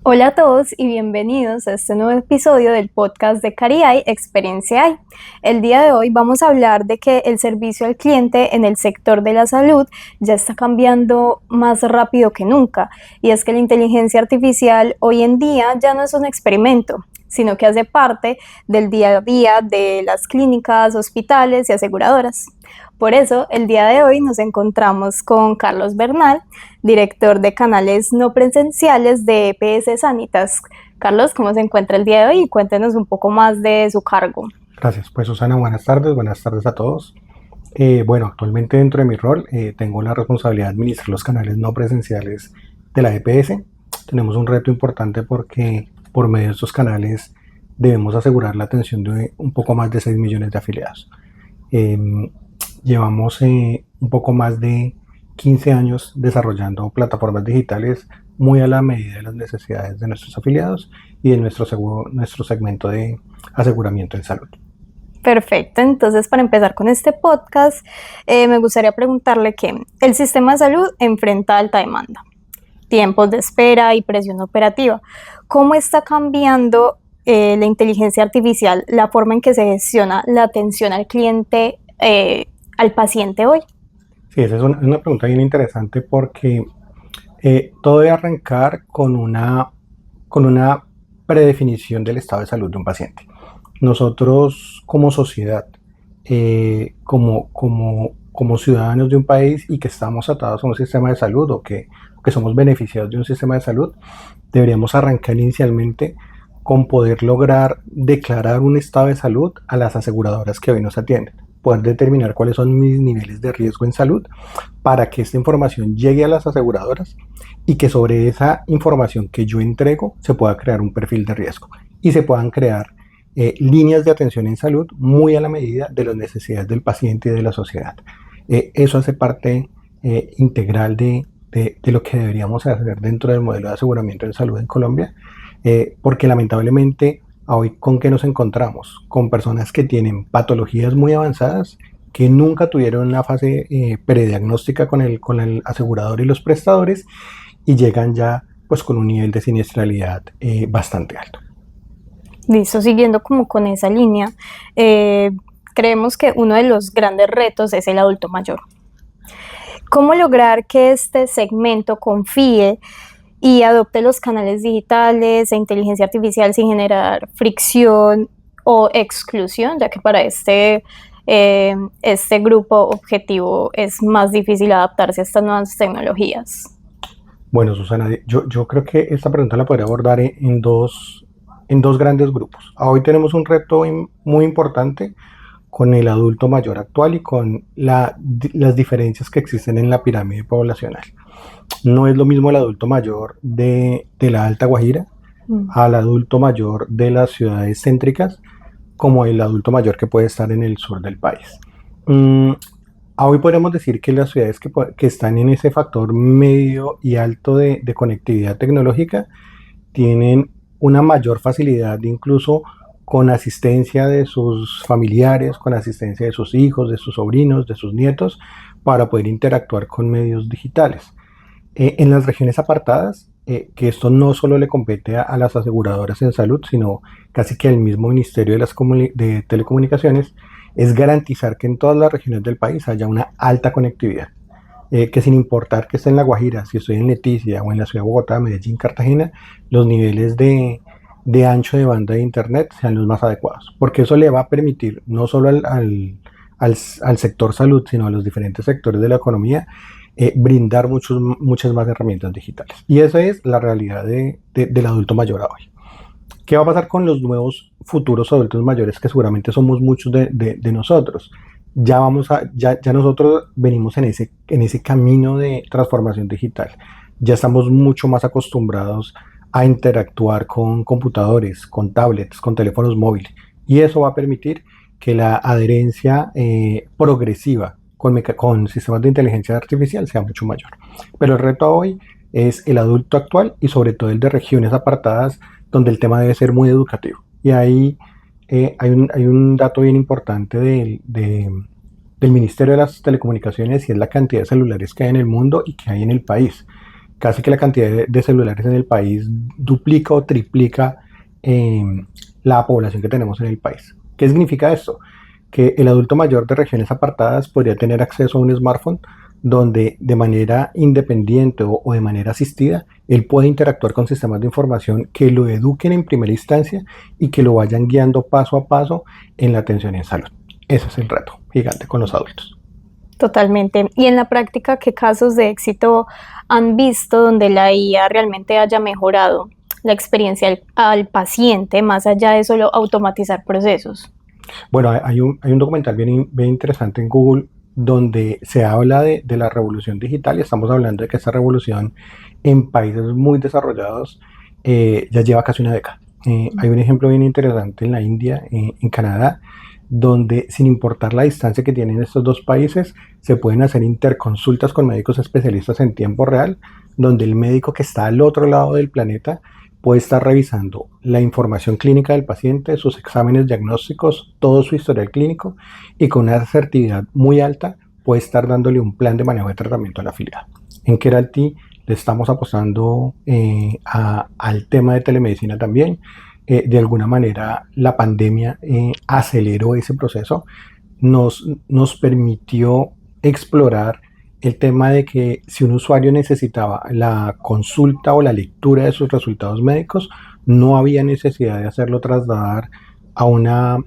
Hola a todos y bienvenidos a este nuevo episodio del podcast de CariAI Experiencia AI. El día de hoy vamos a hablar de que el servicio al cliente en el sector de la salud ya está cambiando más rápido que nunca, y es que la inteligencia artificial hoy en día ya no es un experimento, sino que hace parte del día a día de las clínicas, hospitales y aseguradoras. Por eso, el día de hoy nos encontramos con Carlos Bernal, director de canales no presenciales de EPS Sanitas. Carlos, ¿cómo se encuentra el día de hoy? Y cuéntenos un poco más de su cargo. Gracias. Pues Susana, buenas tardes a todos. Bueno, actualmente dentro de mi rol tengo la responsabilidad de administrar los canales no presenciales de la EPS. Tenemos un reto importante porque por medio de estos canales debemos asegurar la atención de un poco más de 6 millones de afiliados. Eh, Llevamos un poco más de 15 años desarrollando plataformas digitales muy a la medida de las necesidades de nuestros afiliados y de nuestro segmento de aseguramiento en salud. Perfecto, entonces para empezar con este podcast, me gustaría preguntarle que el sistema de salud enfrenta alta demanda, tiempos de espera y presión operativa. ¿Cómo está cambiando la inteligencia artificial la forma en que se gestiona la atención al cliente, al paciente hoy? Sí, esa es una pregunta bien interesante porque todo debe arrancar con una predefinición del estado de salud de un paciente. Nosotros como sociedad, como ciudadanos de un país y que estamos atados a un sistema de salud que somos beneficiados de un sistema de salud, deberíamos arrancar inicialmente con poder lograr declarar un estado de salud a las aseguradoras que hoy nos atienden, poder determinar cuáles son mis niveles de riesgo en salud para que esta información llegue a las aseguradoras y que sobre esa información que yo entrego se pueda crear un perfil de riesgo y se puedan crear líneas de atención en salud muy a la medida de las necesidades del paciente y de la sociedad. Eso hace parte integral de lo que deberíamos hacer dentro del modelo de aseguramiento en salud en Colombia, porque lamentablemente hoy con qué nos encontramos, con personas que tienen patologías muy avanzadas, que nunca tuvieron una fase prediagnóstica con el asegurador y los prestadores y llegan ya pues con un nivel de siniestralidad bastante alto. Listo, siguiendo como con esa línea, eh, creemos que uno de los grandes retos es el adulto mayor. ¿Cómo lograr que este segmento confíe y adopte los canales digitales e inteligencia artificial sin generar fricción o exclusión, ya que para este grupo objetivo es más difícil adaptarse a estas nuevas tecnologías? Bueno, Susana, yo creo que esta pregunta la podría abordar en dos grandes grupos. Hoy tenemos un reto muy importante con el adulto mayor actual y con las diferencias que existen en la pirámide poblacional. No es lo mismo el adulto mayor de la Alta Guajira al adulto mayor de las ciudades céntricas como el adulto mayor que puede estar en el sur del país. Mm, Hoy podemos decir que las ciudades que están en ese factor medio y alto de conectividad tecnológica tienen una mayor facilidad incluso con asistencia de sus familiares, con asistencia de sus hijos, de sus sobrinos, de sus nietos, para poder interactuar con medios digitales. En las regiones apartadas, que esto no solo le compete a las aseguradoras en salud, sino casi que al mismo Ministerio de Telecomunicaciones, es garantizar que en todas las regiones del país haya una alta conectividad. Que sin importar que esté en La Guajira, si estoy en Leticia o en la ciudad de Bogotá, Medellín, Cartagena, los niveles de ancho de banda de Internet sean los más adecuados, porque eso le va a permitir no solo al sector salud, sino a los diferentes sectores de la economía, brindar muchas más herramientas digitales. Y esa es la realidad del adulto mayor a hoy. ¿Qué va a pasar con los nuevos futuros adultos mayores que seguramente somos muchos de nosotros? Ya nosotros venimos en ese camino de transformación digital. Ya estamos mucho más acostumbrados a interactuar con computadores, con tablets, con teléfonos móviles. Y eso va a permitir que la adherencia progresiva con sistemas de inteligencia artificial sea mucho mayor. Pero el reto hoy es el adulto actual y sobre todo el de regiones apartadas donde el tema debe ser muy educativo. Y ahí hay un dato bien importante del Ministerio de las Telecomunicaciones y es la cantidad de celulares que hay en el mundo y que hay en el país. casi que la cantidad de celulares en el país duplica o triplica eh, la población que tenemos en el país. ¿Qué significa esto? Que el adulto mayor de regiones apartadas podría tener acceso a un smartphone donde de manera independiente o de manera asistida, él puede interactuar con sistemas de información que lo eduquen en primera instancia y que lo vayan guiando paso a paso en la atención en salud. Ese es el reto gigante con los adultos. Totalmente. Y en la práctica, ¿qué casos de éxito han visto donde la IA realmente haya mejorado la experiencia al paciente, más allá de solo automatizar procesos? Bueno, hay un documental bien interesante en Google donde se habla de la revolución digital y estamos hablando de que esta revolución en países muy desarrollados ya lleva casi una década. Hay un ejemplo bien interesante en la India, en Canadá, donde sin importar la distancia que tienen estos dos países, se pueden hacer interconsultas con médicos especialistas en tiempo real, donde el médico que está al otro lado del planeta puede estar revisando la información clínica del paciente, sus exámenes diagnósticos, todo su historial clínico y con una asertividad muy alta puede estar dándole un plan de manejo de tratamiento a la afiliado. En Keralty le estamos apostando al tema de telemedicina también. De alguna manera la pandemia aceleró ese proceso, nos permitió explorar el tema de que si un usuario necesitaba la consulta o la lectura de sus resultados médicos, no había necesidad de hacerlo trasladar a una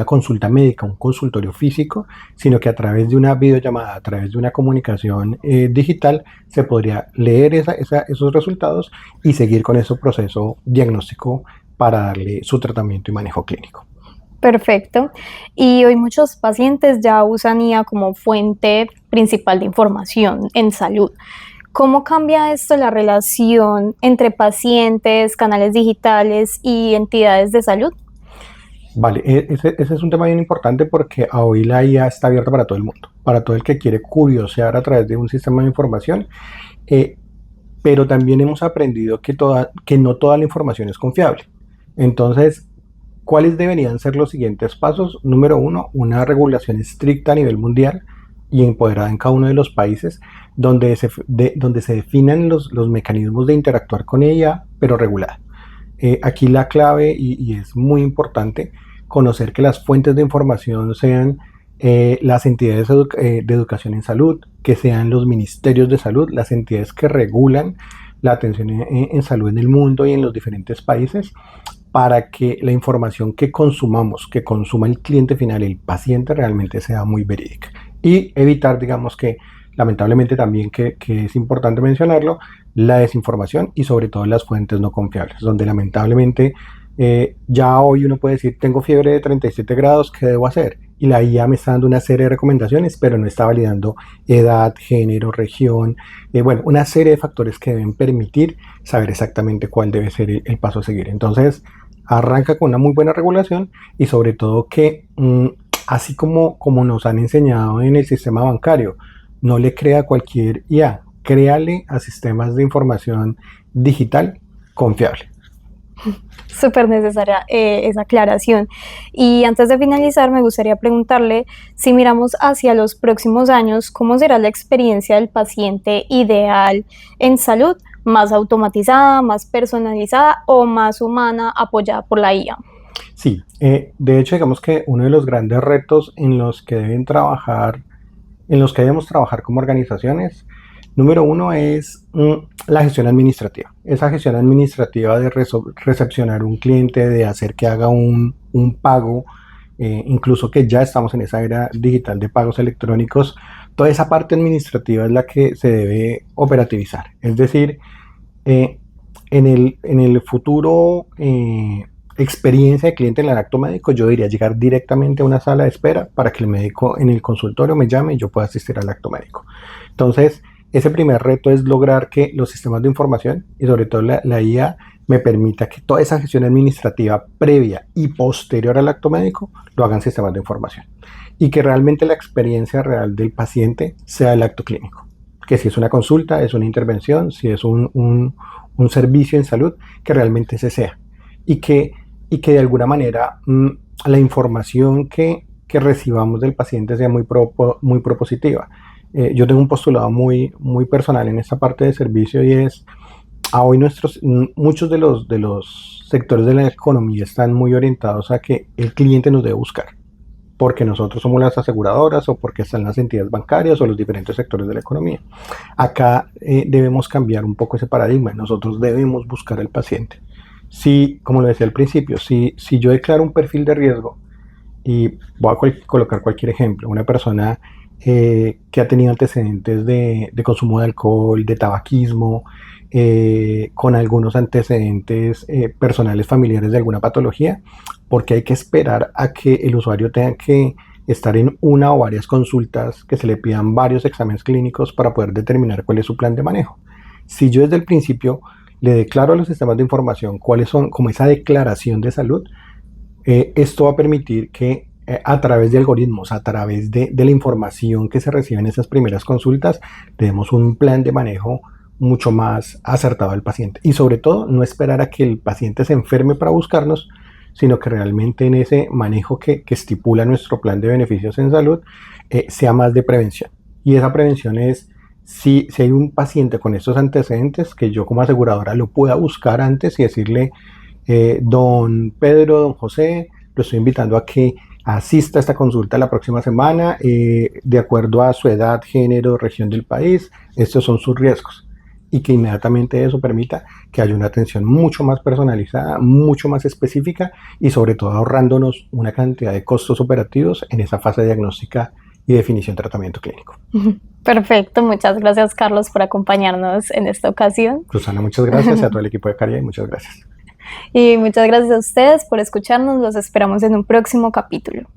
consulta médica, un consultorio físico, sino que a través de una videollamada, a través de una comunicación digital, se podría leer esos resultados y seguir con ese proceso diagnóstico para darle su tratamiento y manejo clínico. Perfecto. Y hoy muchos pacientes ya usan IA como fuente principal de información en salud. ¿Cómo cambia esto la relación entre pacientes, canales digitales y entidades de salud? Vale, ese es un tema bien importante porque hoy la IA está abierta para todo el mundo, para todo el que quiere curiosear a través de un sistema de información, eh, pero también hemos aprendido que no toda la información es confiable. Entonces, ¿cuáles deberían ser los siguientes pasos? Número uno, una regulación estricta a nivel mundial y empoderada en cada uno de los países, donde se definan los mecanismos de interactuar con ella, pero regulada. Aquí la clave, y es muy importante, conocer que las fuentes de información sean las entidades de educación en salud, que sean los ministerios de salud, las entidades que regulan la atención en salud en el mundo y en los diferentes países, para que la información que consumamos, que consuma el cliente final, el paciente, realmente sea muy verídica. Y evitar, digamos que, lamentablemente también que es importante mencionarlo, la desinformación y sobre todo las fuentes no confiables, donde lamentablemente ya hoy uno puede decir, tengo fiebre de 37 grados, ¿qué debo hacer? Y la IA me está dando una serie de recomendaciones, pero no está validando edad, género, región, bueno, una serie de factores que deben permitir saber exactamente cuál debe ser el paso a seguir. Entonces, arranca con una muy buena regulación y sobre todo que, así como nos han enseñado en el sistema bancario, no le crea a cualquier IA, créale a sistemas de información digital confiable. Súper necesaria esa aclaración. Y antes de finalizar, me gustaría preguntarle si miramos hacia los próximos años, ¿cómo será la experiencia del paciente ideal en salud? ¿Más automatizada, más personalizada o más humana, apoyada por la IA? Sí, de hecho, digamos que uno de los grandes retos en los que debemos trabajar como organizaciones, número uno es la gestión administrativa. Esa gestión administrativa de recepcionar un cliente, de hacer que haga un pago, incluso que ya estamos en esa era digital de pagos electrónicos, toda esa parte administrativa es la que se debe operativizar. Es decir, eh, en el futuro, experiencia de cliente en el acto médico, yo diría llegar directamente a una sala de espera para que el médico en el consultorio me llame y yo pueda asistir al acto médico. Entonces, ese primer reto es lograr que los sistemas de información y sobre todo la IA me permita que toda esa gestión administrativa previa y posterior al acto médico lo hagan sistemas de información y que realmente la experiencia real del paciente sea el acto clínico. Que si es una consulta, es una intervención, si es un servicio en salud, que realmente ese sea. Y que de alguna manera la información que recibamos del paciente sea muy propositiva. yo tengo un postulado muy personal en esta parte de servicio y es, a hoy muchos de los sectores de la economía están muy orientados a que el cliente nos debe buscar, porque nosotros somos las aseguradoras o porque están las entidades bancarias o los diferentes sectores de la economía. Acá debemos cambiar un poco ese paradigma. Nosotros debemos buscar al paciente. Si, como lo decía al principio, si yo declaro un perfil de riesgo y voy a colocar cualquier ejemplo, una persona que ha tenido antecedentes de consumo de alcohol, de tabaquismo, con algunos antecedentes personales familiares de alguna patología, porque hay que esperar a que el usuario tenga que estar en una o varias consultas, que se le pidan varios exámenes clínicos para poder determinar cuál es su plan de manejo. Si yo desde el principio le declaro a los sistemas de información cuáles son, como esa declaración de salud, esto va a permitir que a través de algoritmos, a través de la información que se recibe en esas primeras consultas, demos un plan de manejo mucho más acertado al paciente. Y sobre todo, no esperar a que el paciente se enferme para buscarnos, sino que realmente en ese manejo que estipula nuestro plan de beneficios en salud, sea más de prevención. Y esa prevención es, si hay un paciente con estos antecedentes, que yo como aseguradora lo pueda buscar antes y decirle, don Pedro, don José, lo estoy invitando a que asista a esta consulta la próxima semana, de acuerdo a su edad, género, región del país, estos son sus riesgos. Y que inmediatamente eso permita que haya una atención mucho más personalizada, mucho más específica y sobre todo ahorrándonos una cantidad de costos operativos en esa fase diagnóstica y definición de tratamiento clínico. Perfecto, muchas gracias Carlos por acompañarnos en esta ocasión. Susana, muchas gracias, y a todo el equipo de Cariay, muchas gracias. Y muchas gracias a ustedes por escucharnos, los esperamos en un próximo capítulo.